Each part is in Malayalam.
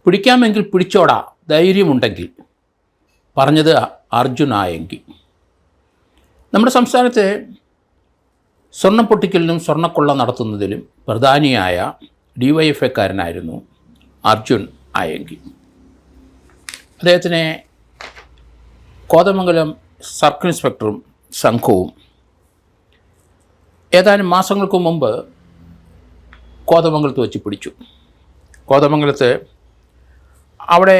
പിടിക്കാമെങ്കിൽ പിടിച്ചോടാ, ധൈര്യമുണ്ടെങ്കിൽ. പറഞ്ഞത് അർജുൻ ആയങ്കി. നമ്മുടെ സംസ്ഥാനത്തെ സ്വർണ്ണം പൊട്ടിക്കലിനും സ്വർണ്ണക്കൊള്ള നടത്തുന്നതിലും പ്രധാനിയായ DYFIക്കാരനായിരുന്നു അർജുൻ ആയങ്കി. അദ്ദേഹത്തിനെ കോതമംഗലം സർക്കിൾ ഇൻസ്പെക്ടറും സംഘവും ഏതാനും മാസങ്ങൾക്ക് മുമ്പ് കോതമംഗലത്ത് വെച്ച് പിടിച്ചു. കോതമംഗലത്ത് അവിടെ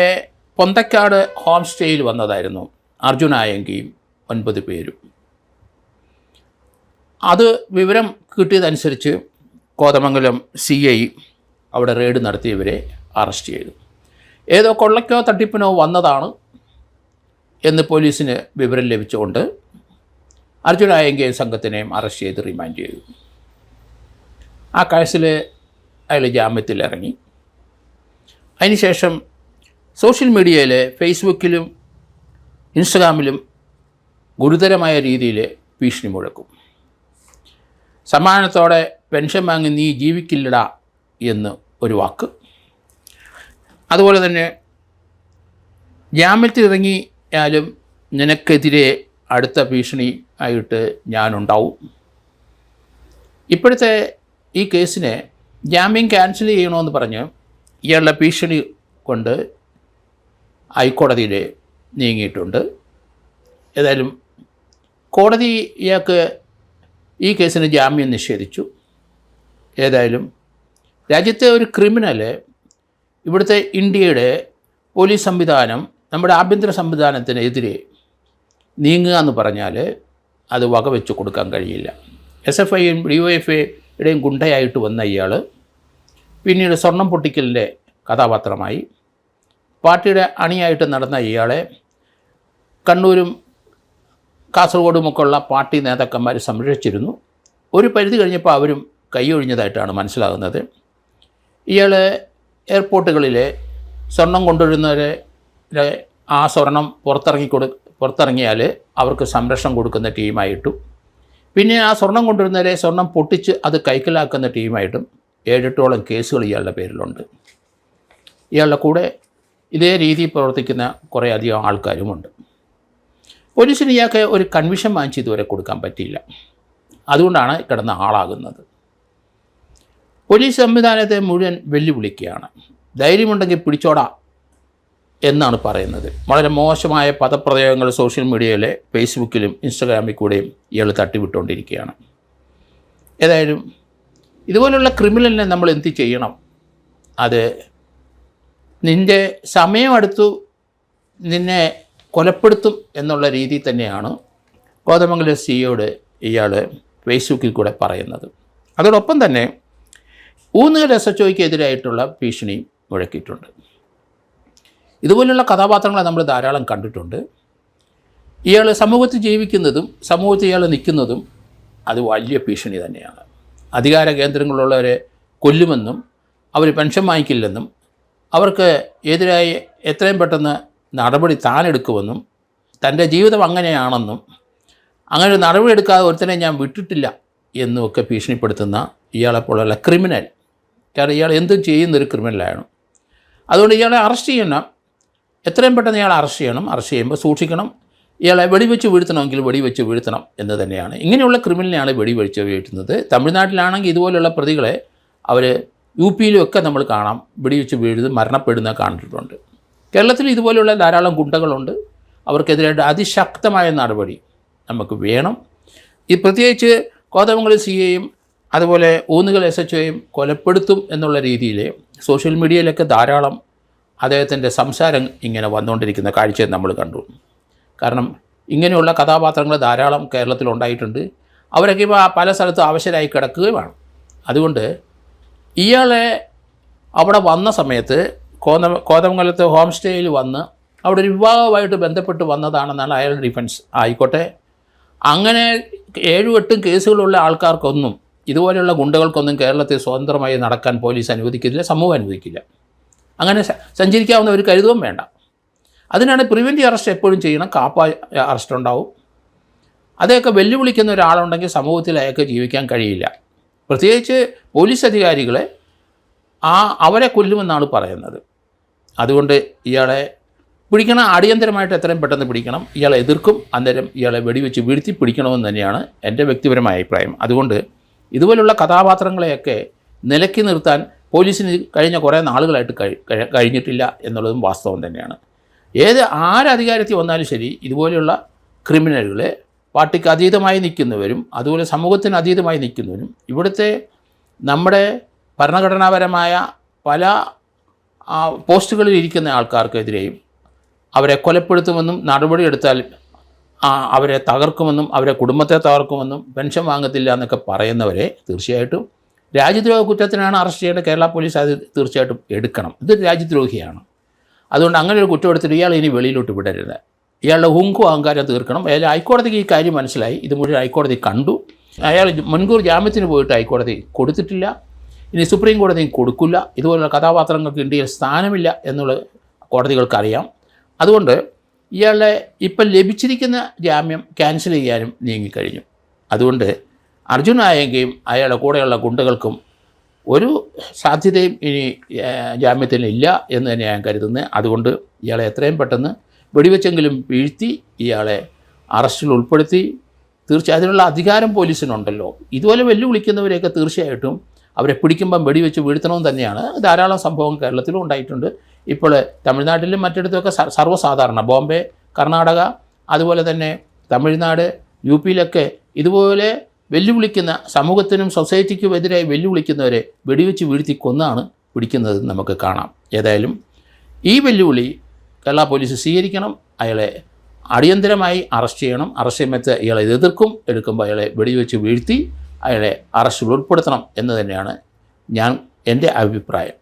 പൊന്തക്കാട് ഹോം സ്റ്റേയിൽ വന്നതായിരുന്നു അർജുൻ ആയങ്കിയും 9 പേരും. അത് വിവരം കിട്ടിയതനുസരിച്ച് കോതമംഗലം CI അവിടെ റെയ്ഡ് നടത്തിയവരെ അറസ്റ്റ് ചെയ്തു. ഏതോ കൊള്ളയ്ക്കോ തട്ടിപ്പിനോ വന്നതാണ് എന്ന് പോലീസിന് വിവരം ലഭിച്ചുകൊണ്ട് അർജുൻ ആയങ്കിയും സംഘത്തിനെയും അറസ്റ്റ് ചെയ്ത് റിമാൻഡ് ചെയ്തു. ആ കേസിൽ അയാൾ ജാമ്യത്തിലിറങ്ങി. അതിനുശേഷം സോഷ്യൽ മീഡിയയിൽ ഫേസ്ബുക്കിലും ഇൻസ്റ്റഗ്രാമിലും ഗുരുതരമായ രീതിയിൽ ഭീഷണി മുഴക്കും. സമ്മാനത്തോടെ പെൻഷൻ വാങ്ങി നീ ജീവിക്കില്ലടാ എന്ന് ഒരു വാക്ക്. അതുപോലെ തന്നെ ജാമ്യത്തിലിറങ്ങിയാലും നിനക്കെതിരെ അടുത്ത ഭീഷണി ആയിട്ട് ഞാനുണ്ടാവും. ഇപ്പോഴത്തെ ഈ കേസിനെ ജാമ്യം ക്യാൻസൽ ചെയ്യണമെന്ന് പറഞ്ഞ് ഇയാളുടെ ഭീഷണി കൊണ്ട് ഹൈക്കോടതിയിൽ നീങ്ങിയിട്ടുണ്ട്. ഏതായാലും കോടതി ഇയാൾക്ക് ഈ കേസിന് ജാമ്യം നിഷേധിച്ചു. ഏതായാലും രാജ്യത്തെ ഒരു ക്രിമിനൽ ഇവിടുത്തെ ഇന്ത്യയുടെ പോലീസ് സംവിധാനം നമ്മുടെ ആഭ്യന്തര സംവിധാനത്തിനെതിരെ നീങ്ങുക എന്ന് പറഞ്ഞാൽ അത് വകവെച്ച് കൊടുക്കാൻ കഴിയില്ല. SFIയും DYFIയുടെയും ഗുണ്ടയായിട്ട് വന്ന ഇയാൾ പിന്നീട് സ്വർണം പൊട്ടിക്കലിൻ്റെ കഥാപാത്രമായി. പാർട്ടിയുടെ അണിയായിട്ട് നടന്ന ഇയാളെ കണ്ണൂരും കാസർഗോഡുമൊക്കെയുള്ള പാർട്ടി നേതാക്കന്മാർ സംരക്ഷിച്ചിരുന്നു. ഒരു പരിധി കഴിഞ്ഞപ്പോൾ അവരും കൈയൊഴിഞ്ഞതായിട്ടാണ് മനസ്സിലാകുന്നത്. ഇയാൾ എയർപോർട്ടുകളിൽ സ്വർണം കൊണ്ടുവരുന്നവരെ ആ സ്വർണം പുറത്തിറങ്ങിയാൽ അവർക്ക് സംരക്ഷണം കൊടുക്കുന്ന ടീമായിട്ടും പിന്നെ ആ സ്വർണം കൊണ്ടുവരുന്നവരെ സ്വർണം പൊട്ടിച്ച് അത് കൈക്കലാക്കുന്ന ടീമായിട്ടും 7-8ഓളം കേസുകൾ ഇയാളുടെ പേരിലുണ്ട്. ഇയാളുടെ കൂടെ ഇതേ രീതിയിൽ പ്രവർത്തിക്കുന്ന കുറേ അധികം ആൾക്കാരുമുണ്ട്. പോലീസിന് ഇയാൾക്ക് ഒരു കൺവിഷൻ വാങ്ങിച്ച് ഇതുവരെ കൊടുക്കാൻ പറ്റിയില്ല. അതുകൊണ്ടാണ് കിടന്ന ആളാകുന്നത്. പോലീസ് സംവിധാനത്തെ മുഴുവൻ വെല്ലുവിളിക്കുകയാണ്. ധൈര്യമുണ്ടെങ്കിൽ പിടിച്ചോടാ എന്നാണ് പറയുന്നത്. വളരെ മോശമായ പദപ്രയോഗങ്ങൾ സോഷ്യൽ മീഡിയയിലെ ഫേസ്ബുക്കിലും ഇൻസ്റ്റഗ്രാമിൽ കൂടെയും ഇയാൾ തട്ടിവിട്ടുകൊണ്ടിരിക്കുകയാണ്. ഏതായാലും ഇതുപോലുള്ള ക്രിമിനലിനെ നമ്മൾ എന്ത് ചെയ്യണം? അത് നിൻ്റെ സമയം അടുത്തു, നിന്നെ കൊലപ്പെടുത്തും എന്നുള്ള രീതിയിൽ തന്നെയാണ് കോതമംഗലം CIയോട് ഇയാൾ ഫേസ്ബുക്കിൽ കൂടെ പറയുന്നത്. അതോടൊപ്പം തന്നെ ഊന്നുകൽ SHOയ്ക്ക് എതിരായിട്ടുള്ള ഭീഷണി മുഴക്കിയിട്ടുണ്ട്. ഇതുപോലുള്ള കഥാപാത്രങ്ങളെ നമ്മൾ ധാരാളം കണ്ടിട്ടുണ്ട്. ഇയാൾ സമൂഹത്തിൽ ജീവിക്കുന്നതും സമൂഹത്തിൽ ഇയാൾ നിൽക്കുന്നതും അത് വലിയ ഭീഷണി തന്നെയാണ്. അധികാര കേന്ദ്രങ്ങളിലുള്ളവരെ കൊല്ലുമെന്നും അവർ പെൻഷൻ വാങ്ങിക്കില്ലെന്നും അവർക്ക് എതിരായി എത്രയും പെട്ടെന്ന് നടപടി താനെടുക്കുമെന്നും തൻ്റെ ജീവിതം അങ്ങനെയാണെന്നും അങ്ങനെ ഒരു നടപടി എടുക്കാതെ ഒരുത്തനെ ഞാൻ വിട്ടിട്ടില്ല എന്നുമൊക്കെ ഭീഷണിപ്പെടുത്തുന്ന ഇയാളെപ്പോലുള്ള ക്രിമിനൽ. കാരണം ഇയാൾ എന്തും ചെയ്യുന്നൊരു ക്രിമിനലാണ്. അതുകൊണ്ട് ഇയാളെ അറസ്റ്റ് ചെയ്യണം, എത്രയും പെട്ടെന്ന് ഇയാളെ അറസ്റ്റ് ചെയ്യണം. അറസ്റ്റ് ചെയ്യുമ്പോൾ സൂക്ഷിക്കണം. ഇയാളെ വെടിവെച്ച് വീഴ്ത്തണമെങ്കിൽ വെടിവെച്ച് വീഴ്ത്തണം എന്ന് തന്നെയാണ്. ഇങ്ങനെയുള്ള ക്രിമിനലിനെയാണ് വെടിവെച്ച് വീഴ്ത്തുന്നത്. തമിഴ്നാട്ടിലാണെങ്കിൽ ഇതുപോലുള്ള പ്രതികളെ അവർ UPയിലുമൊക്കെ നമ്മൾ കാണാം, വെടിവെച്ച് വീഴുന്നത് മരണപ്പെടുന്ന കണ്ടിട്ടുണ്ട്. കേരളത്തിൽ ഇതുപോലെയുള്ള ധാരാളം ഗുണ്ടകളുണ്ട്. അവർക്കെതിരായിട്ട് അതിശക്തമായ നടപടി നമുക്ക് വേണം. ഈ പ്രത്യേകിച്ച് കോതമംഗലം CIയും അതുപോലെ ഊന്നുകൽ SHOയും കൊലപ്പെടുത്തും എന്നുള്ള രീതിയിൽ സോഷ്യൽ മീഡിയയിലൊക്കെ ധാരാളം അദ്ദേഹത്തിൻ്റെ സംസാരം ഇങ്ങനെ വന്നുകൊണ്ടിരിക്കുന്ന കാഴ്ച നമ്മൾ കണ്ടു. കാരണം ഇങ്ങനെയുള്ള കഥാപാത്രങ്ങൾ ധാരാളം കേരളത്തിലുണ്ടായിട്ടുണ്ട്. അവരൊക്കെ ഇപ്പോൾ പല സ്ഥലത്തും അവശരായി കിടക്കുകയുമാണ്. അതുകൊണ്ട് ഇയാളെ അവിടെ വന്ന സമയത്ത് കോതമംഗലത്ത് ഹോം സ്റ്റേയിൽ വന്ന് അവിടെ ഒരു വിവാഹവുമായിട്ട് ബന്ധപ്പെട്ട് വന്നതാണെന്നാണ് അയാളുടെ ഡിഫൻസ്. ആയിക്കോട്ടെ, അങ്ങനെ 7-8 കേസുകളുള്ള ആൾക്കാർക്കൊന്നും ഇതുപോലെയുള്ള ഗുണ്ടകൾക്കൊന്നും കേരളത്തിൽ സ്വതന്ത്രമായി നടക്കാൻ പോലീസ് അനുവദിക്കില്ല, സമൂഹം അനുവദിക്കില്ല. അങ്ങനെ സഞ്ചരിക്കാവുന്ന ഒരു കരുതവും വേണ്ട. അതിനാണ് പ്രിവെൻറ്റീവ് അറസ്റ്റ് എപ്പോഴും ചെയ്യണം. കാപ്പ അറസ്റ്റ് ഉണ്ടാവും. അതൊക്കെ വെല്ലുവിളിക്കുന്ന ഒരാളുണ്ടെങ്കിൽ സമൂഹത്തിൽ അയാൾക്ക് ജീവിക്കാൻ കഴിയില്ല. പ്രത്യേകിച്ച് പോലീസ് അധികാരികളെ അവരെ കൊല്ലുമെന്നാണ് പറയുന്നത്. അതുകൊണ്ട് ഇയാളെ പിടിക്കണം, അടിയന്തരമായിട്ട് എത്രയും പെട്ടെന്ന് പിടിക്കണം. ഇയാളെ എതിർക്കും, അന്നേരം ഇയാളെ വെടിവെച്ച് വീഴ്ത്തി പിടിക്കണമെന്ന് തന്നെയാണ് എൻ്റെ വ്യക്തിപരമായ അഭിപ്രായം. അതുകൊണ്ട് ഇതുപോലുള്ള കഥാപാത്രങ്ങളെയൊക്കെ നിലയ്ക്ക് നിർത്താൻ പോലീസിന് കഴിഞ്ഞ കുറേ നാളുകളായിട്ട് കഴിഞ്ഞിട്ടില്ല എന്നുള്ളതും വാസ്തവം തന്നെയാണ്. ആരധികാരത്തിൽ വന്നാലും ശരി, ഇതുപോലെയുള്ള ക്രിമിനലുകളെ പാർട്ടിക്ക് അതീതമായി നിൽക്കുന്നവരും അതുപോലെ സമൂഹത്തിന് അതീതമായി നിൽക്കുന്നവരും ഇവിടുത്തെ നമ്മുടെ ഭരണഘടനാപരമായ പല പോസ്റ്റുകളിൽ ഇരിക്കുന്ന ആൾക്കാർക്കെതിരെയും അവരെ കൊലപ്പെടുത്തുമെന്നും നടപടിയെടുത്താൽ അവരെ തകർക്കുമെന്നും അവരെ കുടുംബത്തെ തകർക്കുമെന്നും പെൻഷൻ വാങ്ങത്തില്ല എന്നൊക്കെ പറയുന്നവരെ തീർച്ചയായിട്ടും രാജ്യദ്രോഹ കുറ്റത്തിനാണ് അറസ്റ്റ് ചെയ്യേണ്ട കേരള പോലീസ്. അത് തീർച്ചയായിട്ടും എടുക്കണം. ഇത് രാജ്യദ്രോഹിയാണ്. അതുകൊണ്ട് അങ്ങനെ ഒരു കുറ്റം എടുത്തിട്ട് ഇയാൾ ഇനി വെളിയിലോട്ട് വിടരുത്. ഇയാളുടെ ഹുങ്കു അഹങ്കാരം തീർക്കണം. അയാൾ ഹൈക്കോടതിക്ക് ഈ കാര്യം മനസ്സിലായി. ഇത് മുഴുവൻ ഹൈക്കോടതി കണ്ടു. അയാൾ മുൻകൂർ ജാമ്യത്തിന് പോയിട്ട് ഹൈക്കോടതി കൊടുത്തിട്ടില്ല. ഇനി സുപ്രീം കോടതിയും കൊടുക്കില്ല. ഇതുപോലുള്ള കഥാപാത്രങ്ങൾക്ക് ഇന്ത്യയിൽ സ്ഥാനമില്ല എന്നുള്ളത് കോടതികൾക്കറിയാം. അതുകൊണ്ട് ഇയാളെ ഇപ്പം ലഭിച്ചിരിക്കുന്ന ജാമ്യം ക്യാൻസൽ ചെയ്യാനും നീങ്ങിക്കഴിഞ്ഞു. അതുകൊണ്ട് അർജുൻ ആയെങ്കിലും അയാളുടെ കൂടെയുള്ള ഗുണ്ടകൾക്കും ഒരു സാധ്യതയും ഇനി ജാമ്യത്തിനില്ല എന്ന് തന്നെ ഞാൻ കരുതുന്നത്. അതുകൊണ്ട് ഇയാളെ എത്രയും പെട്ടെന്ന് വെടിവെച്ചെങ്കിലും വീഴ്ത്തി ഇയാളെ അറസ്റ്റിൽ ഉൾപ്പെടുത്തി തീർച്ചയായും അതിനുള്ള അധികാരം പോലീസിനുണ്ടല്ലോ. ഇതുപോലെ വെല്ലുവിളിക്കുന്നവരെയൊക്കെ തീർച്ചയായിട്ടും അവരെ പിടിക്കുമ്പം വെടിവെച്ച് വീഴ്ത്തണമെന്ന് തന്നെയാണ്. ധാരാളം സംഭവം കേരളത്തിലും ഉണ്ടായിട്ടുണ്ട്. ഇപ്പോൾ തമിഴ്നാട്ടിലും മറ്റിടത്തുമൊക്കെ സർവ്വസാധാരണ. ബോംബെ, കർണാടക, അതുപോലെ തന്നെ തമിഴ്നാട്, യു പിയിലൊക്കെ ഇതുപോലെ വെല്ലുവിളിക്കുന്ന സമൂഹത്തിനും സൊസൈറ്റിക്കും എതിരായി വെല്ലുവിളിക്കുന്നവരെ വെടിവെച്ച് വീഴ്ത്തി കൊന്നാണ് പിടിക്കുന്നത് നമുക്ക് കാണാം. ഏതായാലും ഈ വെല്ലുവിളി കേരള പോലീസ് സ്വീകരിക്കണം. അയാളെ അടിയന്തരമായി അറസ്റ്റ് ചെയ്യണം. അറസ്റ്റ് ചെയ്യുമ്പോൾ ഇയാളെ എതിർക്കും, എടുക്കുമ്പോൾ അയാളെ വെടിവെച്ച് വീഴ്ത്തി അയാളെ അറസ്റ്റിൽ ഉൾപ്പെടുത്തണം എന്ന് തന്നെയാണ് എൻ്റെ അഭിപ്രായം.